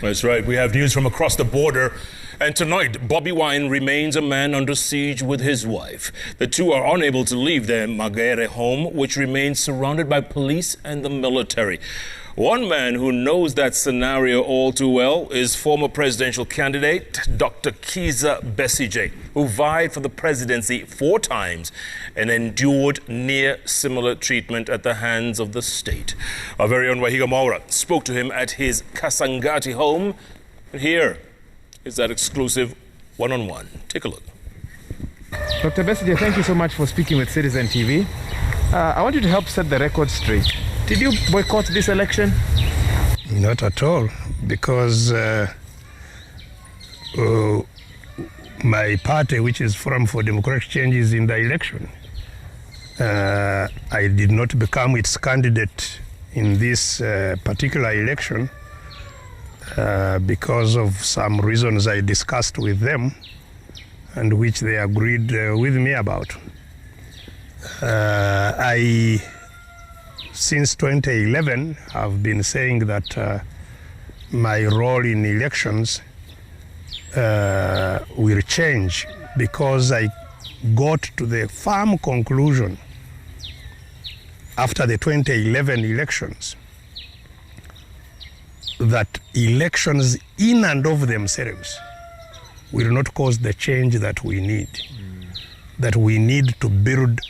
That's right. We have news from across the border. And tonight, Bobi Wine remains a man under siege with his wife. The two are unable to leave their Magere home, which remains surrounded by police and the military. One man who knows that scenario all too well is former presidential candidate Dr. Kiiza Besigye, who vied for the presidency 4 times and endured near similar treatment at the hands of the state. Our very own Wahiga Maura spoke to him at his Kasangati home. And here is that exclusive one-on-one. Take a look. Dr. Besigye, thank you so much for speaking with Citizen TV. I want you to help set the record straight. Did you boycott this election? Not at all, because my party, which is Forum for Democratic Change, is in the election. I did not become its candidate in this particular election because of some reasons I discussed with them and which they agreed with me about. Since 2011, I've been saying that my role in elections will change, because I got to the firm conclusion after the 2011 elections that elections in and of themselves will not cause the change that we need. That we need to build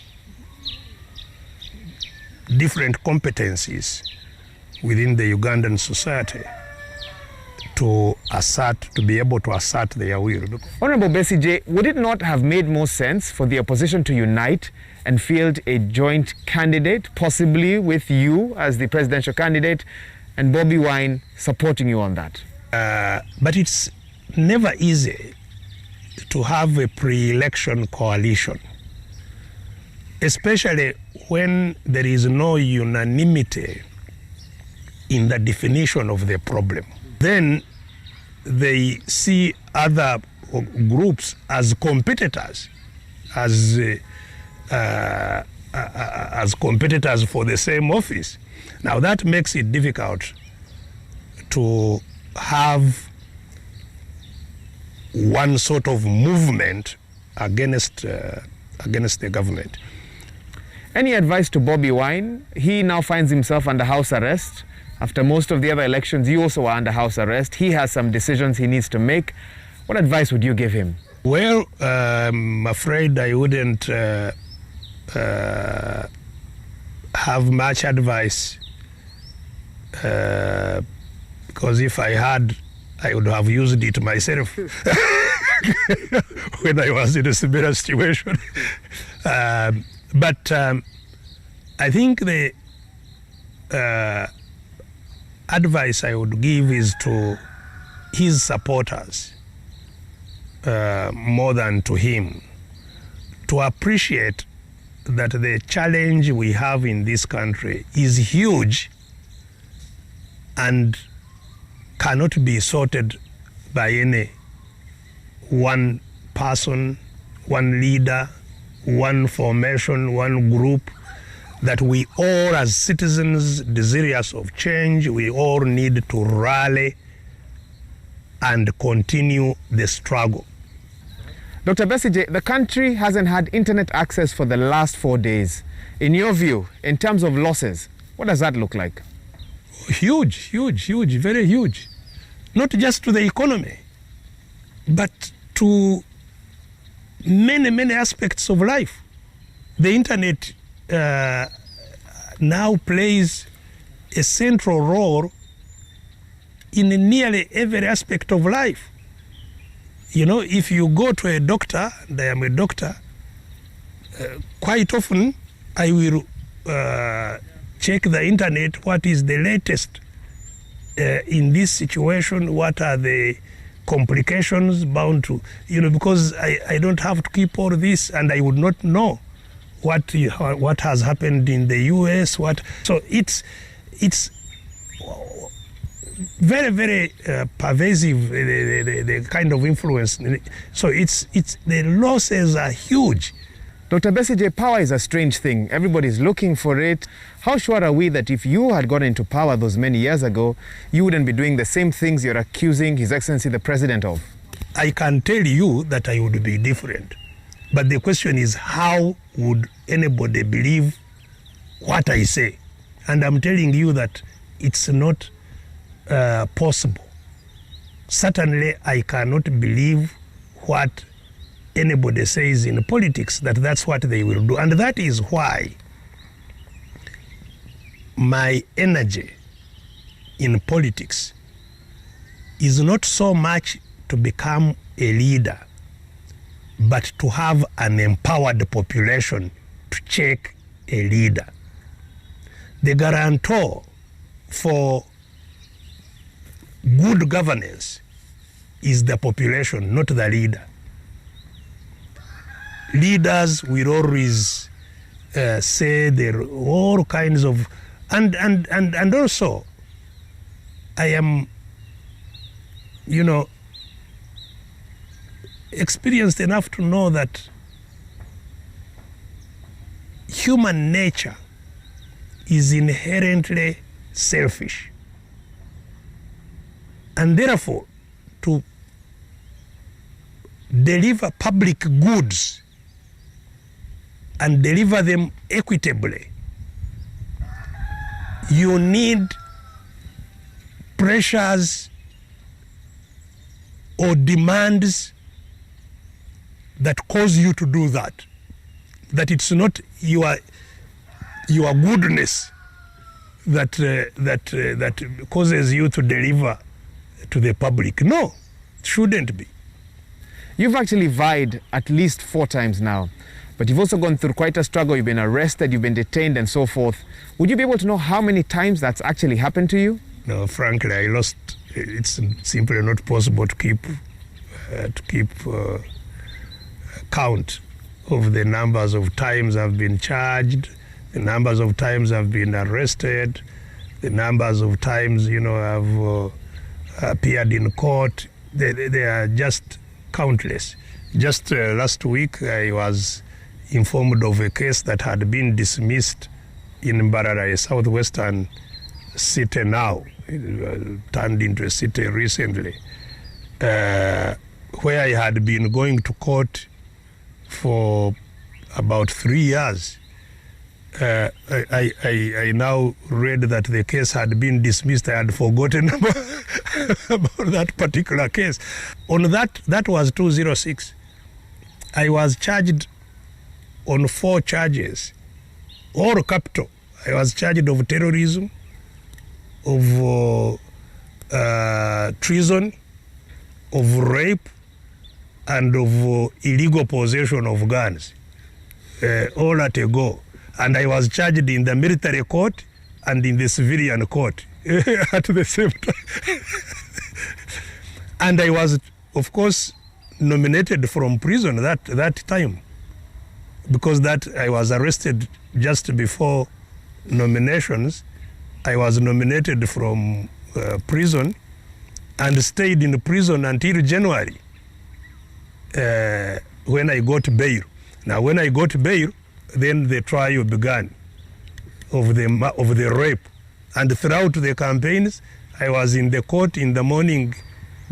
different competencies within the Ugandan society to be able to assert their will. Honorable Besigye, would it not have made more sense for the opposition to unite and field a joint candidate, possibly with you as the presidential candidate and Bobi Wine supporting you on that? But it's never easy to have a pre-election coalition, especially when there is no unanimity in the definition of the problem. Then they see other groups as competitors, as competitors for the same office. Now that makes it difficult to have one sort of movement against the government. Any advice to Bobi Wine? He now finds himself under house arrest. After most of the other elections, you also are under house arrest. He has some decisions he needs to make. What advice would you give him? Well, I'm afraid I wouldn't have much advice, because if I had, I would have used it myself when I was in a similar situation. But I think the advice I would give is to his supporters, more than to him, to appreciate that the challenge we have in this country is huge and cannot be sorted by any one person, one leader, one formation, one group. That we all, as citizens desirous of change, we all need to rally and continue the struggle. Dr. Besigye, the country hasn't had internet access for the last 4 days. In your view, in terms of losses, what does that look like? Huge, huge, huge, very huge. Not just to the economy, but to many, many aspects of life. The internet now plays a central role in nearly every aspect of life. You know, if you go to a doctor, and I am a doctor, quite often I will check the internet, what is the latest in this situation, what are the complications bound to, because I don't have to keep all this, and I would not know what has happened in the US. So it's very, very pervasive, the kind of influence. So the losses are huge. Dr. Besigye, power is a strange thing. Everybody's looking for it. How sure are we that if you had gotten into power those many years ago, you wouldn't be doing the same things you're accusing His Excellency the President of? I can tell you that I would be different. But the question is, how would anybody believe what I say? And I'm telling you that it's not possible. Certainly, I cannot believe what anybody says in politics, that's what they will do. And that is why my energy in politics is not so much to become a leader, but to have an empowered population to check a leader. The guarantor for good governance is the population, not the leader. Leaders will always say there are all kinds of, and also I am, experienced enough to know that human nature is inherently selfish. And therefore, to deliver public goods and deliver them equitably, you need pressures or demands that cause you to do that. That it's not your goodness that causes you to deliver to the public. No, it shouldn't be. You've actually vied at least 4 times now, but you've also gone through quite a struggle. You've been arrested, you've been detained, and so forth. Would you be able to know how many times that's actually happened to you? No, frankly, I lost. It's simply not possible to keep count of the numbers of times I've been charged, the numbers of times I've been arrested, the numbers of times I've appeared in court. They are just countless. Just last week I was informed of a case that had been dismissed in Mbarara, a southwestern city now, turned into a city recently, where I had been going to court for about 3 years. I now read that the case had been dismissed. I had forgotten about that particular case. On that was 2006. I was charged on 4 charges, all capital. I was charged of terrorism, of treason, of rape, and of illegal possession of guns, all at a go. And I was charged in the military court and in the civilian court at the same time. And I was, of course, nominated from prison that time, because that I was arrested just before nominations. I was nominated from prison and stayed in prison until January, when I got bail. Now, when I got bail, then the trial began of the rape. And throughout the campaigns, I was in the court in the morning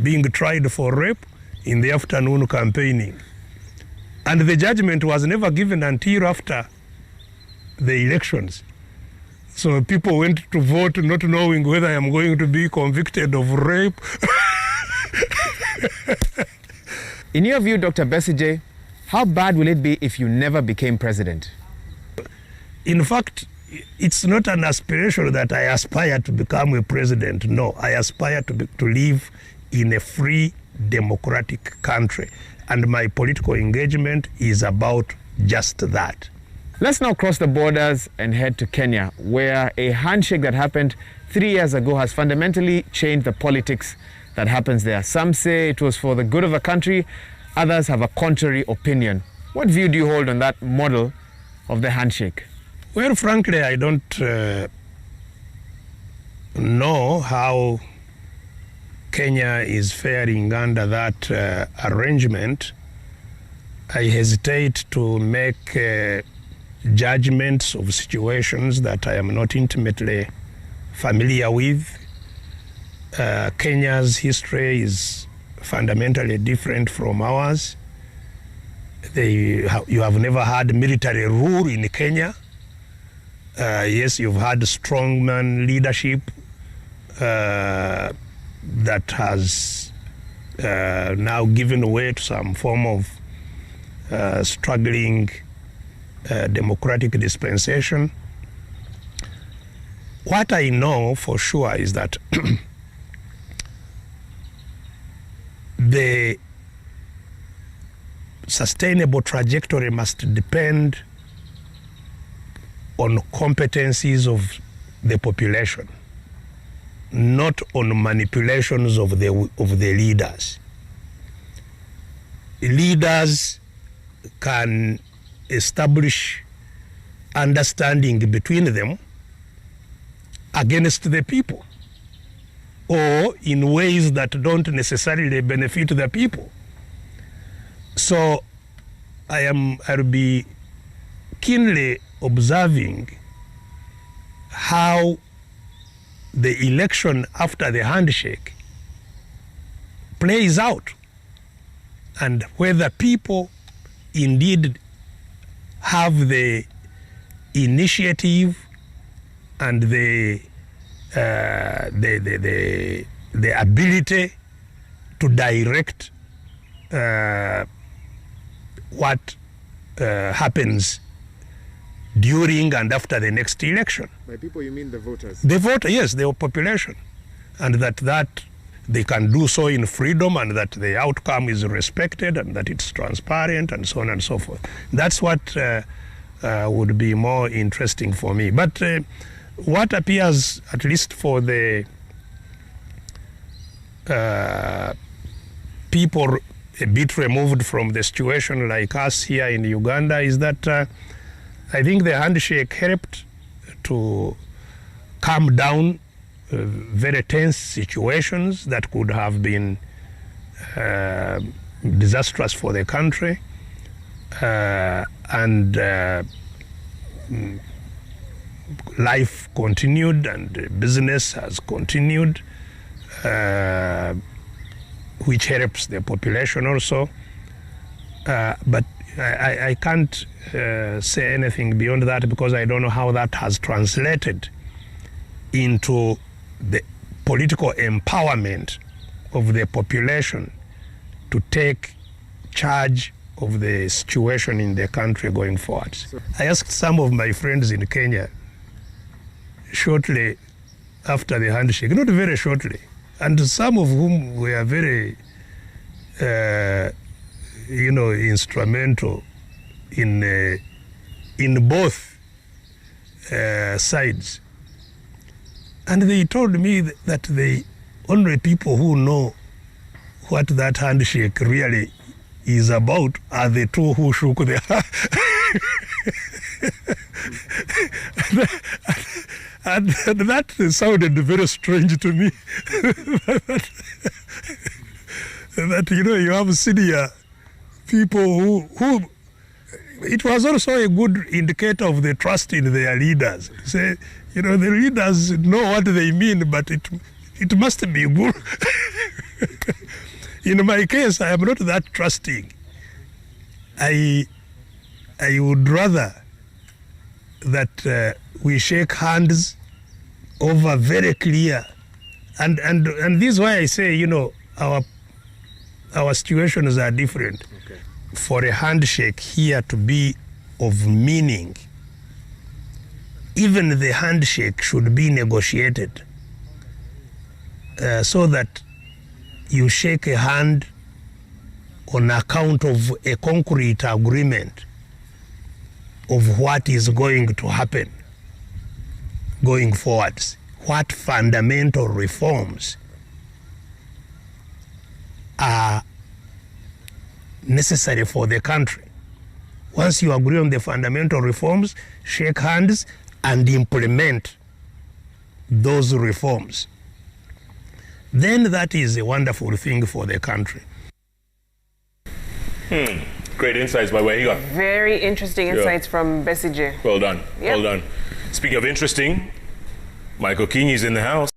being tried for rape, in the afternoon campaigning. And the judgment was never given until after the elections. So people went to vote not knowing whether I am going to be convicted of rape. In your view, Dr. Besigye, how bad will it be if you never became president? In fact, it's not an aspiration that I aspire to become a president. No, I aspire to live in a free, democratic country. And my political engagement is about just that. Let's now cross the borders and head to Kenya, where a handshake that happened 3 years ago has fundamentally changed the politics that happens there. Some say it was for the good of the country. Others have a contrary opinion. What view do you hold on that model of the handshake? Well, frankly, I don't know how Kenya is faring under that arrangement. I hesitate to make judgments of situations that I am not intimately familiar with. Kenya's history is fundamentally different from ours. You have never had military rule in Kenya. Yes, you've had strongman leadership that has now given way to some form of struggling democratic dispensation. What I know for sure is that the sustainable trajectory must depend on competencies of the population, not on manipulations of the leaders. Leaders can establish understanding between them against the people, or in ways that don't necessarily benefit the people. So I'll be keenly observing how the election after the handshake plays out, and whether people indeed have the initiative and the ability to direct what happens during and after the next election. By people, you mean the voters? The voter, yes, the population. And that they can do so in freedom, and that the outcome is respected, and that it's transparent, and so on and so forth. That's what would be more interesting for me. But what appears, at least for the people a bit removed from the situation like us here in Uganda, is that I think the handshake helped to calm down very tense situations that could have been disastrous for the country, and life continued and business has continued, which helps the population also. But I can't say anything beyond that, because I don't know how that has translated into the political empowerment of the population to take charge of the situation in the country going forward. I asked some of my friends in Kenya shortly after the handshake, not very shortly, and some of whom were very instrumental in both sides. And they told me that the only people who know what that handshake really is about are the two who shook their hand. and that sounded very strange to me. that you have senior people who it was also a good indicator of the trust in their leaders. Say, the leaders know what they mean, but it must be good. In my case, I am not that trusting. I would rather that we shake hands over very clear, and this is why I say, our situations are different. Okay. For a handshake here to be of meaning, even the handshake should be negotiated, so that you shake a hand on account of a concrete agreement of what is going to happen going forwards, what fundamental reforms are necessary for the country. Once you agree on the fundamental reforms, shake hands and implement those reforms. Then that is a wonderful thing for the country. Great insights by Wahiga. Very interesting insights from Besigye. Well done. Yep. Well done. Speaking of interesting, Michael Kinyi is in the house.